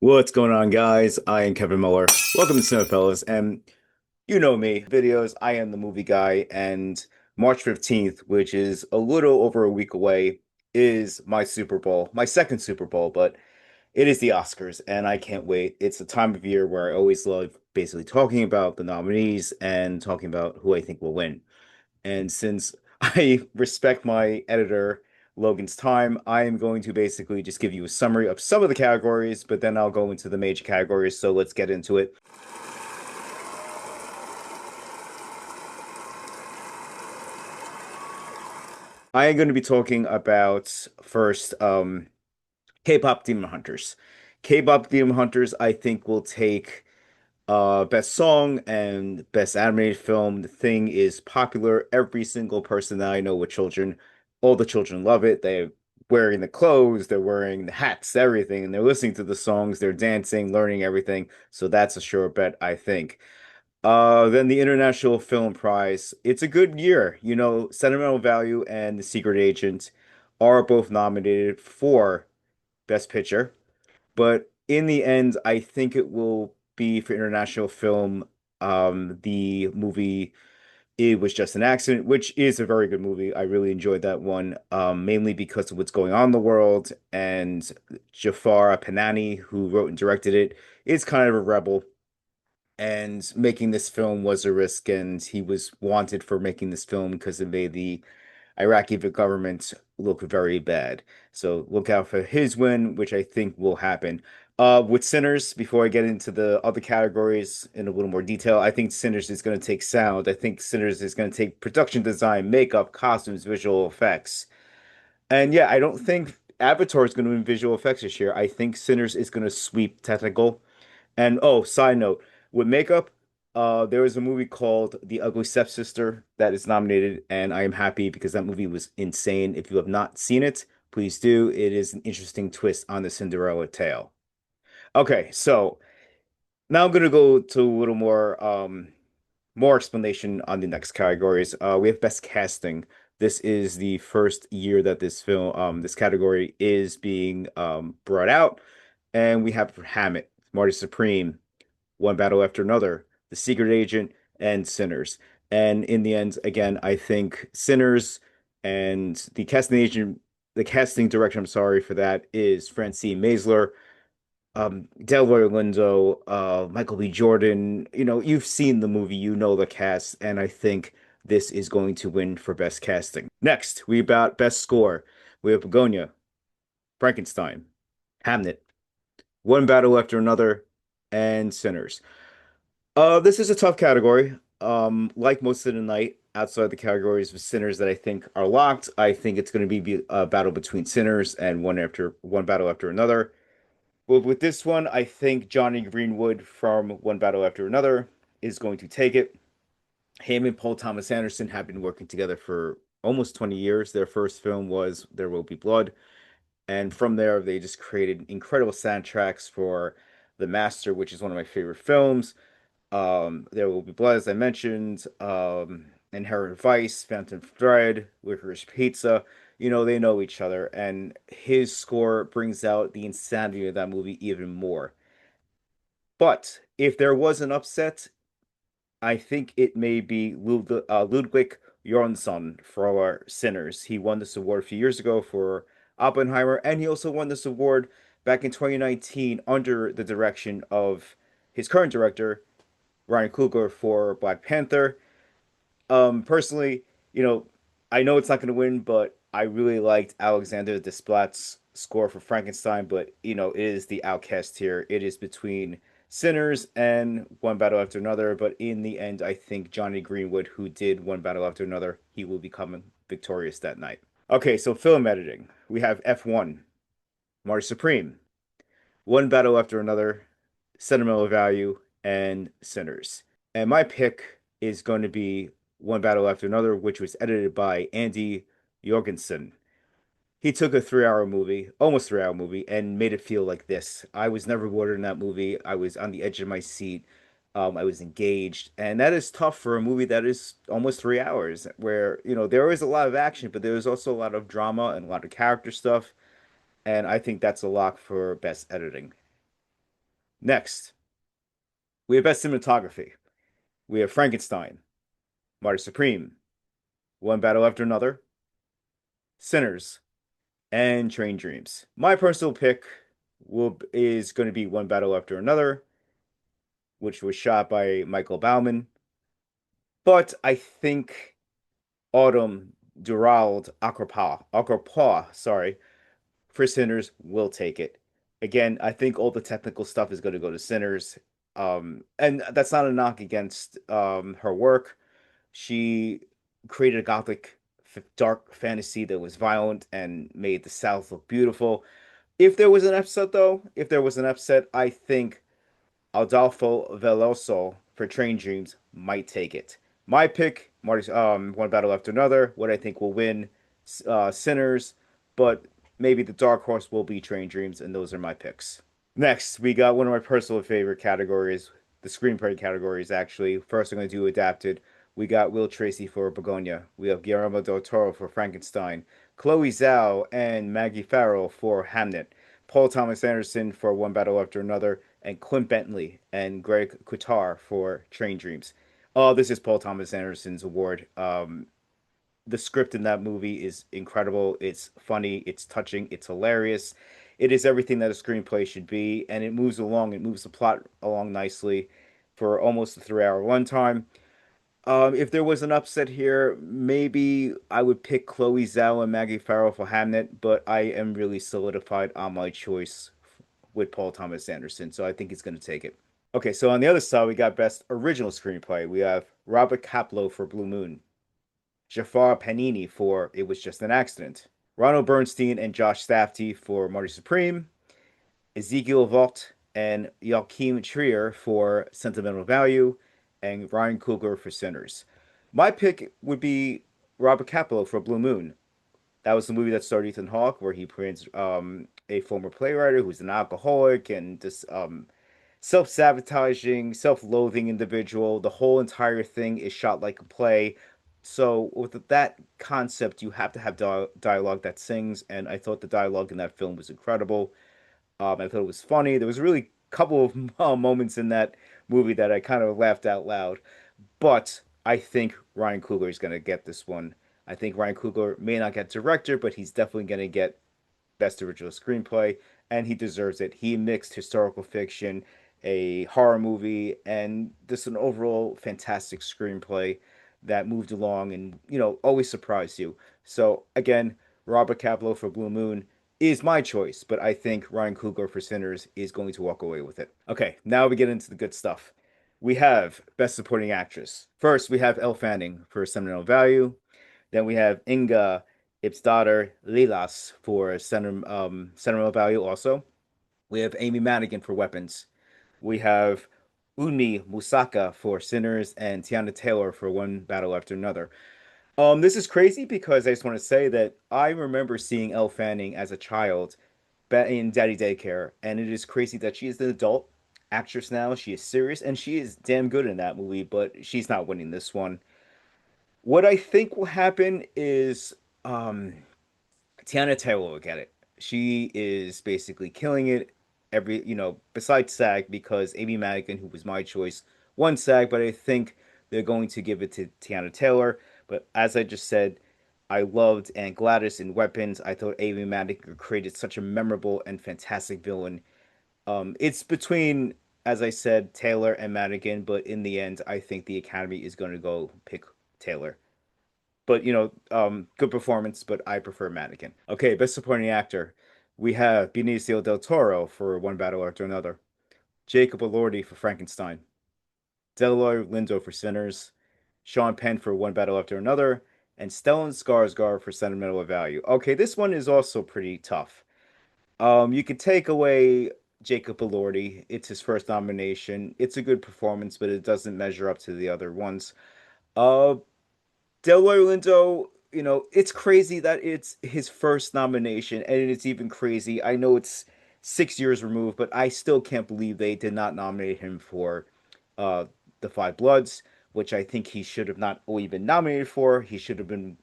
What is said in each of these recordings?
What's going on, guys? I am Kevin Miller. Welcome to Cinephellas, and you know me, videos. I am the movie guy, and March 15th, which is a little over a week away, is my Super Bowl, my second Super Bowl, but it is the Oscars, and I can't wait. It's the time of year where I always love basically talking about the nominees and talking about who I think will win. And since I respect my editor, Logan's time, I am going to basically just give you a summary of some of the categories, but then I'll go into the major categories. So let's get into it. I am going to be talking about first K-pop Demon Hunters. K-pop Demon Hunters, I think, will take best song and best animated film. The thing is popular. Every single person that I know with children, all the children love it. They're wearing the clothes, they're wearing the hats, everything, and they're listening to the songs, they're dancing, learning everything. So that's a sure bet, I think. Then the International Film Prize. It's a good year. You know, Sentimental Value and The Secret Agent are both nominated for Best Picture. But in the end, I think it will be for international film. The movie It Was Just an Accident, which is a very good movie. I really enjoyed that one, mainly because of what's going on in the world. And Jafar Panani, who wrote and directed it, is kind of a rebel. And making this film was a risk, and he was wanted for making this film because it made the Iraqi government look very bad. So look out for his win, which I think will happen. With Sinners, before I get into the other categories in a little more detail, I think Sinners is going to take sound. I think Sinners is going to take production design, makeup, costumes, visual effects. And yeah, I don't think Avatar is going to win visual effects this year. I think Sinners is going to sweep technical. And oh, side note, with makeup, there was a movie called The Ugly Stepsister that is nominated, and I am happy because that movie was insane. If you have not seen it, please do. It is an interesting twist on the Cinderella tale. Okay, so now I'm gonna go to a little more explanation on the next categories. We have best casting. This is the first year that this category is being brought out, and we have for Hammett, Marty Supreme, One Battle After Another, The Secret Agent, and Sinners. And in the end, again, I think Sinners and the casting director, I'm sorry for that, is Francine Maisler, Delroy Lindo, Michael B. Jordan. You know, you've seen the movie, you know the cast, and I think this is going to win for best casting. Next, we got best score. We have Begonia, Frankenstein, Hamnet, One Battle After Another, and Sinners. This is a tough category. Like most of the night, outside the categories of Sinners that I think are locked, I think it's going to be a battle between Sinners and one battle after another. Well, with this one, I think Johnny Greenwood from One Battle After Another is going to take it. Him and Paul Thomas Anderson have been working together for almost 20 years. Their first film was There Will Be Blood, and from there, they just created incredible soundtracks for The Master, which is one of my favorite films. There Will Be Blood, as I mentioned, Inherent Vice, Phantom Thread, Licorice Pizza. You know, they know each other, and his score brings out the insanity of that movie even more. But if there was an upset, I think it may be Ludwig Göransson for our Sinners. He won this award a few years ago for Oppenheimer, and he also won this award back in 2019 under the direction of his current director, Ryan Coogler, for Black Panther. Personally, you know, I know it's not going to win, but I really liked Alexander Desplat's score for Frankenstein. But you know, it is the outcast here. It is between Sinners and One Battle After Another. But in the end, I think Johnny Greenwood, who did One Battle After Another, he will become victorious that night. Okay, so film editing. We have F1, Marty Supreme, One Battle After Another, Sentimental Value, and Sinners. And my pick is going to be One Battle After Another, which was edited by Andy Jorgensen. He took a 3 hour movie, almost 3 hour movie, and made it feel like this. I was never bored in that movie. I was on the edge of my seat. I was engaged, and that is tough for a movie that is almost 3 hours, where, you know, there is a lot of action, but there is also a lot of drama and a lot of character stuff. And I think that's a lock for best editing. Next, we have best cinematography. We have Frankenstein, Marty Supreme, One Battle After Another, Sinners, and Train Dreams. My personal pick is going to be One Battle After Another, which was shot by Michael Bauman. But I think Autumn Durald Acropa, sorry, for Sinners will take it. Again, I think all the technical stuff is going to go to Sinners. And that's not a knock against her work. She created a gothic, dark fantasy that was violent and made the South look beautiful. If there was an upset, though, if there was an upset, I think Adolfo Veloso for Train Dreams might take it. My pick, Marty's One Battle After Another. What I think will win, Sinners, but maybe the dark horse will be Train Dreams, and those are my picks. Next, we got one of my personal favorite categories, the screenplay categories, actually. First, I'm going to do adapted. We got Will Tracy for Begonia. We have Guillermo del Toro for Frankenstein. Chloe Zhao and Maggie Farrell for Hamnet. Paul Thomas Anderson for One Battle After Another. And Clint Bentley and Greg Kutar for Train Dreams. Oh, this is Paul Thomas Anderson's award. The script in that movie is incredible. It's funny, it's touching, it's hilarious. It is everything that a screenplay should be, and it moves along. It moves the plot along nicely for almost a 3 hour runtime. If there was an upset here, maybe I would pick Chloe Zhao and Maggie Farrell for Hamnet, but I am really solidified on my choice with Paul Thomas Anderson, so I think he's going to take it. Okay, so on the other side, we got Best Original Screenplay. We have Robert Kaplow for Blue Moon, Jafar Panini for It Was Just an Accident, Ronald Bernstein and Josh Safdie for Marty Supreme, Ezekiel Vogt and Joachim Trier for Sentimental Value, and Ryan Coogler for Sinners. My pick would be Robert Kaplow for Blue Moon. That was the movie that starred Ethan Hawke, where he plays a former playwright who's an alcoholic and this self-sabotaging, self-loathing individual. The whole entire thing is shot like a play. So with that concept, you have to have dialogue that sings, and I thought the dialogue in that film was incredible. I thought it was funny. There was really a couple of moments in that movie that I kind of laughed out loud. But I think Ryan Coogler is going to get this one. I think Ryan Coogler may not get director, but he's definitely going to get Best Original Screenplay, and he deserves it. He mixed historical fiction, a horror movie, and just an overall fantastic screenplay that moved along and, always surprised you. So, again, Robert Kaplow for Blue Moon is my choice, but I think Ryan Coogler for Sinners is going to walk away with it. Okay, now we get into the good stuff. We have Best Supporting Actress. First, we have Elle Fanning for Sentimental Value. Then we have Inga Ipsdottir Lilas for Sentimental Value also. We have Amy Madigan for Weapons. We have Unmi Musaka for Sinners and Tiana Taylor for One Battle After Another. This is crazy because I just want to say that I remember seeing Elle Fanning as a child in Daddy Daycare, and it is crazy that she is an adult actress now. She is serious, and she is damn good in that movie, but she's not winning this one. What I think will happen is Tiana Taylor will get it. She is basically killing it besides SAG because Amy Madigan, who was my choice, won SAG, but I think they're going to give it to Tiana Taylor. But as I just said, I loved Aunt Gladys in Weapons. I thought Amy Madigan created such a memorable and fantastic villain. It's between, as I said, Taylor and Madigan, but in the end, I think the Academy is going to go pick Taylor. But good performance, but I prefer Madigan. Okay, best supporting actor. We have Benicio del Toro for One Battle After Another, Jacob Elordi for Frankenstein, Delroy Lindo for Sinners, Sean Penn for One Battle After Another, and Stellan Skarsgård for Sentimental Value. Okay, this one is also pretty tough. You could take away Jacob Elordi. It's his first nomination. It's a good performance, but it doesn't measure up to the other ones. Uh, Delroy Lindo, it's crazy that it's his first nomination, and it's even crazy. I know it's 6 years removed, but I still can't believe they did not nominate him for uh, The Five Bloods, which I think he should have not only been nominated for, he should have been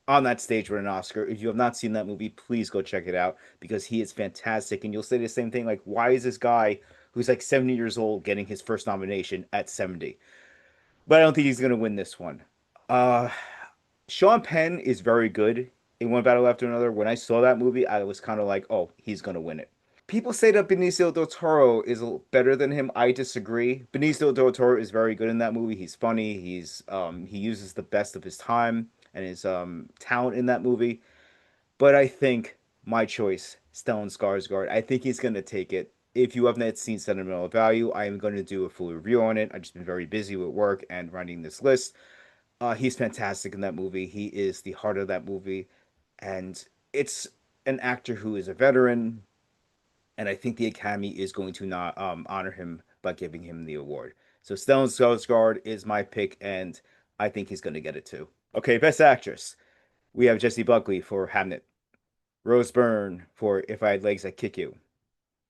on that stage with an Oscar. If you have not seen that movie, please go check it out because he is fantastic. And you'll say the same thing like, why is this guy who's like 70 years old, getting his first nomination at 70. But I don't think he's going to win this one. Uh, Sean Penn is very good in One Battle After Another. When I saw that movie, I was kind of like, oh, he's going to win it. People say that Benicio del Toro is better than him. I disagree. Benicio del Toro is very good in that movie. He's funny. He uses the best of his time and his talent in that movie. But I think my choice, Stellan Skarsgård, I think he's going to take it. If you have not seen Sentimental Value, I am going to do a full review on it. I've just been very busy with work and writing this list. He's fantastic in that movie. He is the heart of that movie, and it's an actor who is a veteran, and I think the Academy is going to not honor him by giving him the award. So Stellan Skarsgård is my pick, and I think he's going to get it too. Okay, Best Actress. We have Jessie Buckley for Hamnet, Rose Byrne for If I Had Legs I'd Kick You,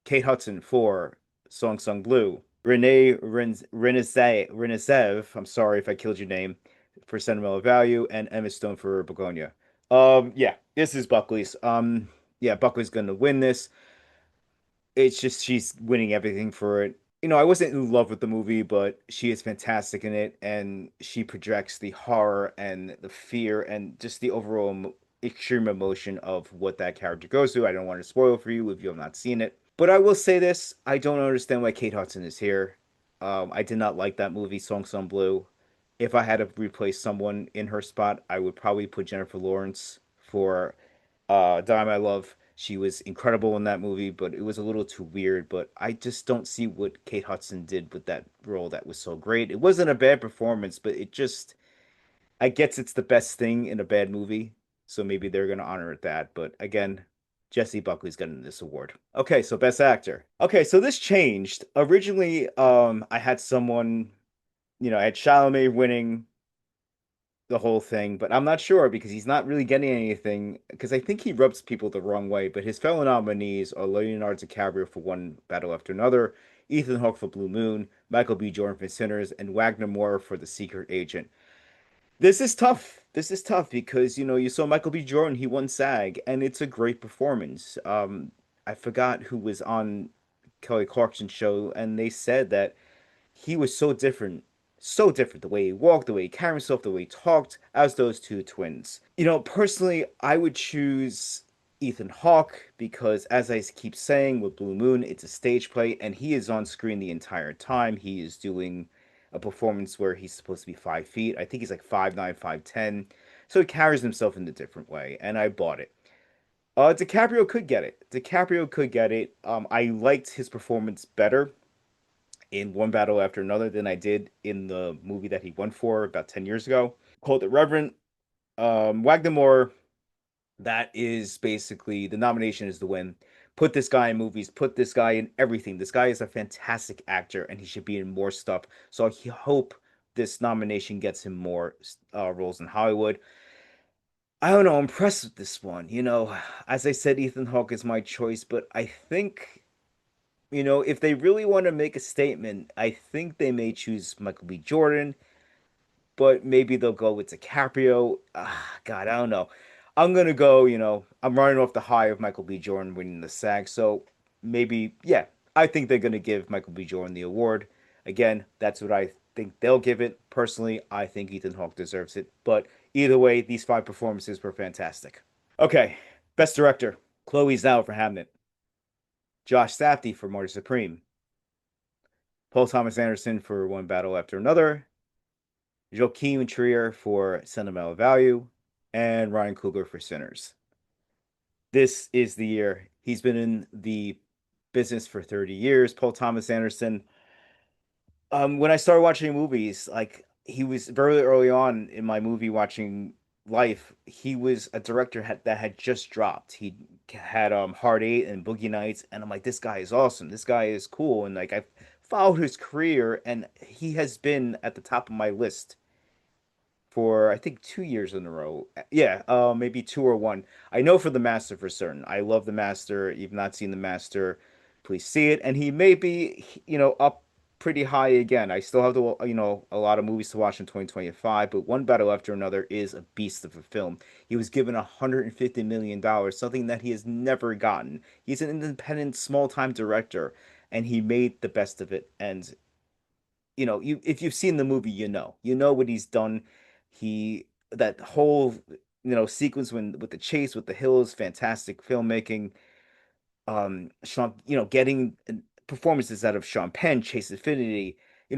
Kate Hudson for Song Sung Blue, Renesev, I'm sorry if I killed your name, for Sentimental Value, and Emma Stone for Begonia. Yeah, this is Buckley's. Yeah, Buckley's gonna win this. It's just she's winning everything for it. I wasn't in love with the movie, but she is fantastic in it, and she projects the horror and the fear and just the overall extreme emotion of what that character goes through. I don't want to spoil for you if you have not seen it. But I will say this, I don't understand why Kate Hudson is here. I did not like that movie, Song Sung Blue. If I had to replace someone in her spot, I would probably put Jennifer Lawrence for Dime I Love. She was incredible in that movie, but it was a little too weird. But I just don't see what Kate Hudson did with that role that was so great. It wasn't a bad performance, but I guess it's the best thing in a bad movie. So maybe they're going to honor it that. But again, Jesse Buckley's getting this award. Okay, so Best Actor. Okay, so this changed. Originally, I had someone, I had Chalamet winning the whole thing, but I'm not sure because he's not really getting anything because I think he rubs people the wrong way. But his fellow nominees are Leonardo DiCaprio for One Battle After Another, Ethan Hawke for Blue Moon, Michael B. Jordan for Sinners, and Wagner Moore for The Secret Agent. This is tough. This is tough because you saw Michael B. Jordan, he won SAG, and it's a great performance. I forgot who was on Kelly Clarkson's show, and they said that he was so different. The way he walked, the way he carried himself, the way he talked, as those two twins. Personally, I would choose Ethan Hawke because, as I keep saying, with Blue Moon, it's a stage play, and he is on screen the entire time. He is doing a performance where he's supposed to be 5 feet. I think he's like 5'9", 5'10". So he carries himself in a different way, and I bought it. DiCaprio could get it. DiCaprio could get it. I liked his performance better in One Battle After Another than I did in the movie that he won for about 10 years ago, called It Reverend. Wagner Moore, that is basically the nomination is the win. Put this guy in movies, put this guy in everything. This guy is a fantastic actor and he should be in more stuff. So I hope this nomination gets him more roles in Hollywood. I don't know, I'm impressed with this one. As I said, Ethan Hawke is my choice, but I think if they really want to make a statement, I think they may choose Michael B. Jordan, but maybe they'll go with DiCaprio. God, I don't know. I'm gonna go, I'm running off the high of Michael B. Jordan winning the SAG, so maybe, yeah, I think they're gonna give Michael B. Jordan the award. Again, that's what I think they'll give it. Personally, I think Ethan Hawke deserves it, but either way, these five performances were fantastic. Okay, Best Director: Chloe Zhao for Hamnet, Josh Safdie for Martyr Supreme, Paul Thomas Anderson for One Battle After Another, Joaquin Trier for Sentimental Value, and Ryan Coogler for Sinners. This is the year. He's been in the business for 30 years. Paul Thomas Anderson. When I started watching movies, like he was very early on in my movie watching life, he was a director that had just dropped. He had Hard Eight and Boogie Nights, and I'm like, this guy is awesome. This guy is cool, and like I followed his career, and he has been at the top of my list for I think 2 years in a row. Yeah, maybe two or one. I know for The Master for certain. I love The Master. You've not seen The Master, please see it. And he may be, up pretty high again. I still have a lot of movies to watch in 2025, but One Battle After Another is a beast of a film. He was given $150 million, something that he has never gotten. He's an independent, small-time director. and he made the best of it. And you if you've seen the movie, you know what he's done. He that whole sequence when with the chase with the hills, fantastic filmmaking. Sean, getting performances out of Sean Penn, Chase Affinity,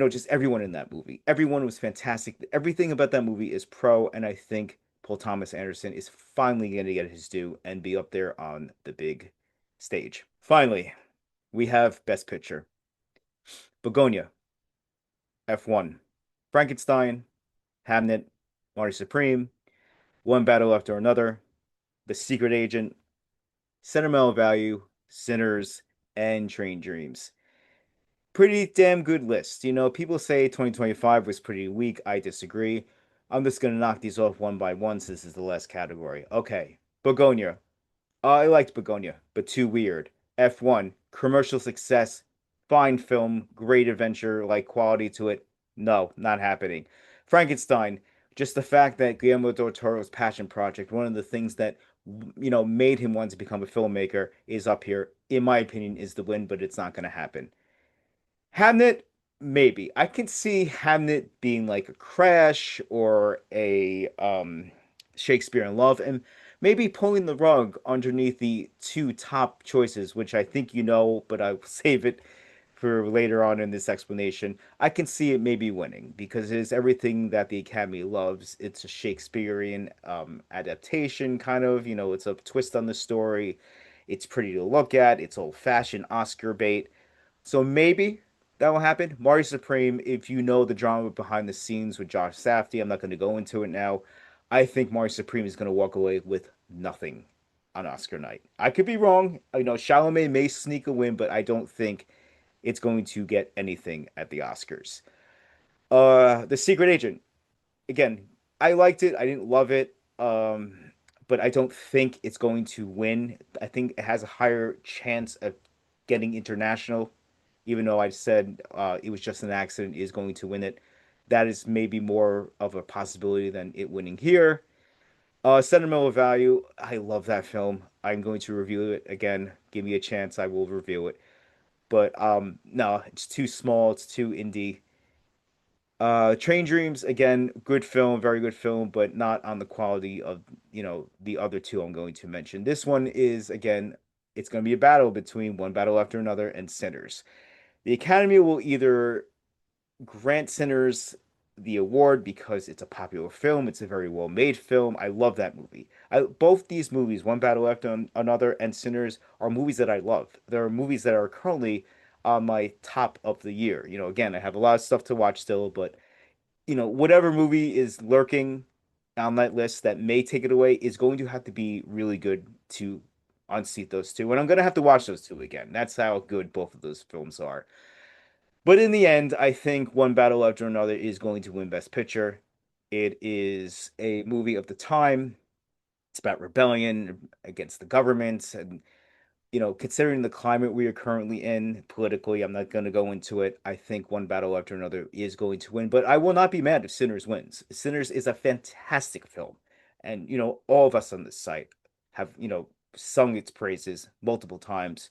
just everyone in that movie. Everyone was fantastic. Everything about that movie is pro, and I think Paul Thomas Anderson is finally going to get his due and be up there on the big stage. Finally, we have Best Picture. Begonia, F1, Frankenstein, Hamnet, Marty Supreme, One Battle After Another, The Secret Agent, Sentimental Value, Sinners, and Train Dreams. Pretty damn good list. People say 2025 was pretty weak. I disagree. I'm just going to knock these off one by one since this is the last category. Okay. Begonia. I liked Begonia, but too weird. F1. Commercial success. Fine film. Great adventure. Like quality to it. No, not happening. Frankenstein. Just the fact that Guillermo del Toro's passion project, one of the things that made him want to become a filmmaker, is up here. In my opinion, is the win, but it's not going to happen. Hamnet, maybe. I can see Hamnet being like a Crash or a Shakespeare in Love, and maybe pulling the rug underneath the two top choices, which I think but I'll save it for later on in this explanation. I can see it maybe winning because it is everything that the Academy loves. It's a Shakespearean adaptation, kind of. It's a twist on the story. It's pretty to look at. It's old-fashioned Oscar bait. So maybe that will happen. Marty Supreme, if you know the drama behind the scenes with Josh Safdie, I'm not going to go into it now. I think Marty Supreme is going to walk away with nothing on Oscar night. I could be wrong. Chalamet may sneak a win, but I don't think it's going to get anything at the Oscars. The Secret Agent. Again, I liked it. I didn't love it. But I don't think it's going to win. I think it has a higher chance of getting international, even though I said it was just an accident, is going to win it. That is maybe more of a possibility than it winning here. Sentimental Value, I love that film. I'm going to review it again. Give me a chance, I will review it. But no, it's too small, it's too indie. Train Dreams, again, good film, very good film, but not on the quality of, the other two I'm going to mention. This one is, again, it's going to be a battle between One Battle After Another and Sinners. The Academy will either grant Sinners the award because it's a popular film, it's a very well made film. I love that movie. Both these movies, One Battle After Another and Sinners, are movies that I love. There are movies that are currently on my top of the year. Again, I have a lot of stuff to watch still, but whatever movie is lurking on that list that may take it away is going to have to be really good to unseat those two. And I'm going to have to watch those two again. That's how good both of those films are. But in the end, I think One Battle After Another is going to win Best Picture. It is a movie of the time. It's about rebellion against the government. And, considering the climate we are currently in politically, I'm not going to go into it. I think One Battle After Another is going to win. But I will not be mad if Sinners wins. Sinners is a fantastic film. And, all of us on this site have, sung its praises multiple times.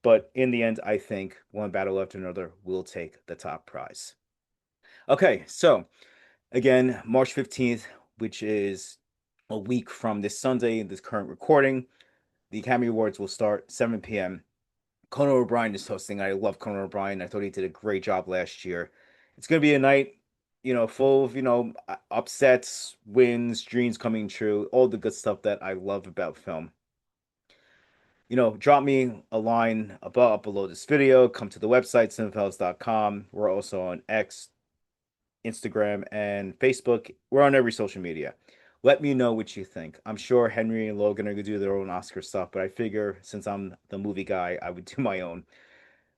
But in the end, I think One Battle After Another will take the top prize. Okay, so again, March 15th, which is a week from this Sunday, this current recording, the Academy Awards will start 7 p.m. Conan O'Brien is hosting. I love Conan O'Brien. I thought he did a great job last year. It's going to be a night, full of, upsets, wins, dreams coming true, all the good stuff that I love about film. Drop me a line above below this video. Come to the website, cinephellas.com. We're also on X, Instagram, and Facebook. We're on every social media. Let me know what you think. I'm sure Henry and Logan are going to do their own Oscar stuff, but I figure since I'm the movie guy, I would do my own.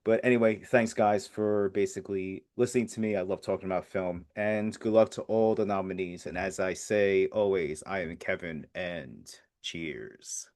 But anyway, thanks guys for basically listening to me. I love talking about film. And good luck to all the nominees. And as I say always, I am Kevin, and cheers.